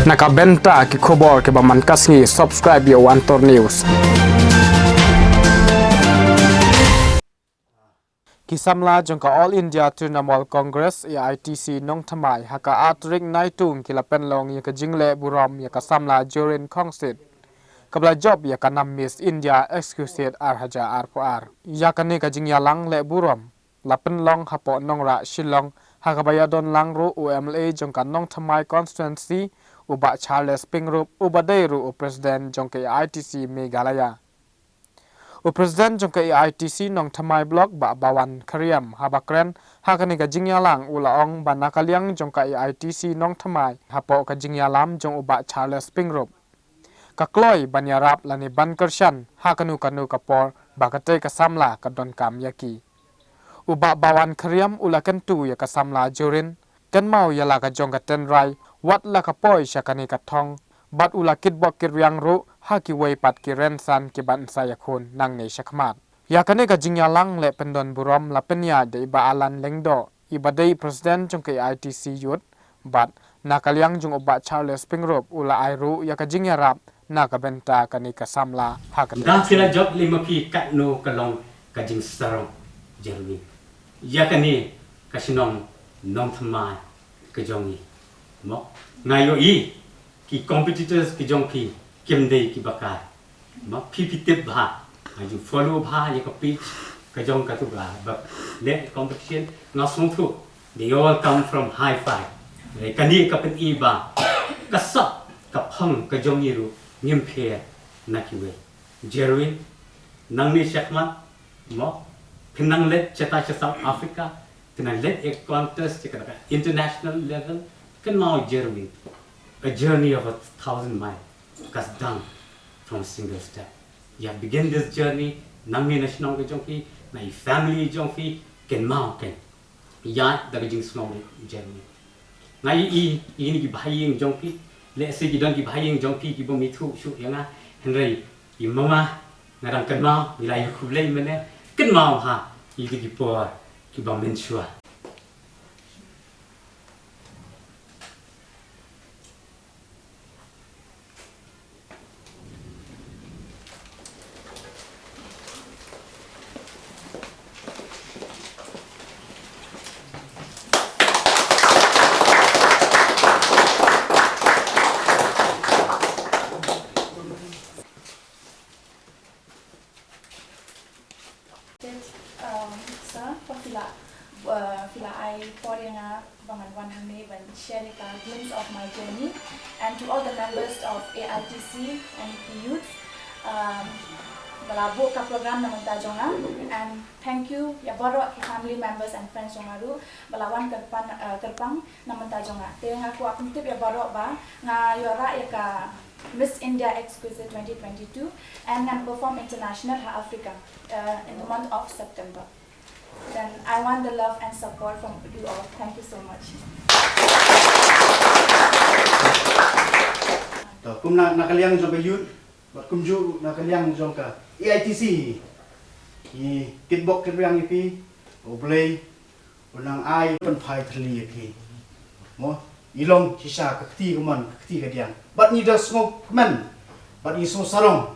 Nakabenta ki khobor ke baman kasngi subscribe yo Antor News. Kisamla jongka All India Trinamool Congress AITC nong thamai haka atring naitung kilapen long ya jingle burom ya samla Jaruien Khongsit. Kabla job ya kanam Miss India Exquisite haja ar ya kane ka jingyalang le burom lapen long hapo nongra shillong hakabaya don langru UMLA jongka nong thamai constituency uba Charles Pynkup ubadeiru president jongka AITC Meghalaya. President jongka AITC nong thamai blok ba bawan Khariam habakren hakani ka jingyalang ulaong banakaliang jongka AITC nong thamai hapo ka jingyalam jong uba Charles Pynkup. Kakloi banyarap lani bankershan hakanu kanu kapor bakate kasamla kadon kam yaki. Uba bawan Khariam ulakan tu ya kasamla Jaruien kan mau yala ka jong ka tenrai wat la kapoi syakani katong bat ulakit bok kiryang ru haki wei pat kirensan ki ban sayakun nang nei syakmat. Yakane ka jingyalang le pendon burom la penya de iba alan lengdo ibadei president jong ka AITC yut bat nakaliang jong uba Charles Pynkup ula airu ya ka jingyarap nakabenta kani kasamla hakan. Dah sila job lima pi kat no kalong kajing sarong Jaruien. Yakane kasinong nong thamai kajongi. Mo ngayo I ki competitors ki jong pi kimdei ki bakar. Mo pi tip bha aju follow bha ya ka pitch ka jong ka tu bha but let competition na song tu they all come from high five. Kani ka pen I ba kasap ka phang ka jong yiru ngim phe na ki we Jaruien nang ni shakmat mo pinang let chata South Africa pinang let a contest chata international level kan mau Jaruien a journey of 1,000 miles kas done from a single step. Ya begin this journey nang ni national ke jongki na family jongki ken mau ken ya da jing small Jaruien ngai ini ki bhaying jongki le se ki don ki bhaying jongki ki bo mi thu shu yanga henry I mama ngarang ken mau bilai khu le mene ken mau ha I ki por ki ba men shua. Fila I pouring up bangan one honey and sharing a glimpse of my journey, and to all the members of AITC and the youth, balabo ka program naman ta jonga, and thank you ya baro family members and friends jongaru balawan kerpang naman ta jonga. Te aku akun tip ya baro ba nga yora ya ka Miss India Exquisite 2022 and can perform international ha Africa in the month of September. Then I want the love and support from you all. Thank you so much. Kum nakaliang jong ka youth, bat kum ju nakaliang jong ka AITC. I kitbok kiryang ipi, oblay, unang ai pen phai thli ipi. Mo ilong sisa kakti kuman kakti kadiang. Bat ni dah smoke men, bat ni so sarong.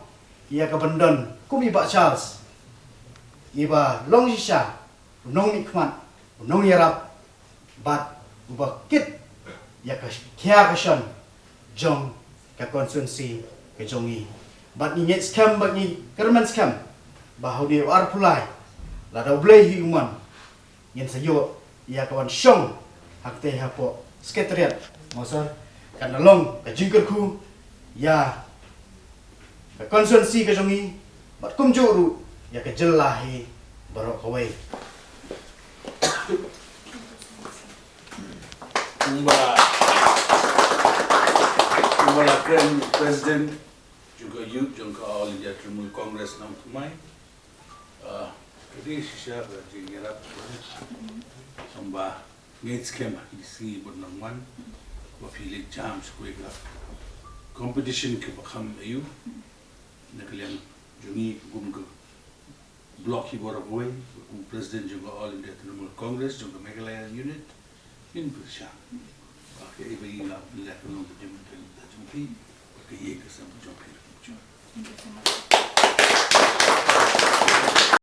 Ia ka bandon kum iba Charles. Iba long sisa. Unong ikman, unong yarap, bat ubah kit, ya kia kashan, jong ka konstituensi ke jongi. Bat ni nyet scam, bat ni kerman scam, bahaw dia war pulai, lada ublay human, yen sayo, ya kawan syong, hakte hapo sekretariat, mosor, kan nalong ka jingkerku, ya ka konstituensi ke jongi, bat kumjuru, ya ka jelahi barok kawai. Kumbala Kren President juga youth juga All India Trinamool Congress nang tumai. Kadi sisa berjingirat samba ngaits kema isi bernangwan wafili jam sekuigla competition ke bakam ayu nakalian jungi gumgu block hiboragway President juga All India Trinamool Congress juga Meghalaya unit in Bersha. Oke, bagi nak lihat kalau jumpa jumpi, ke ye ke sama jumpa. Thank you so much.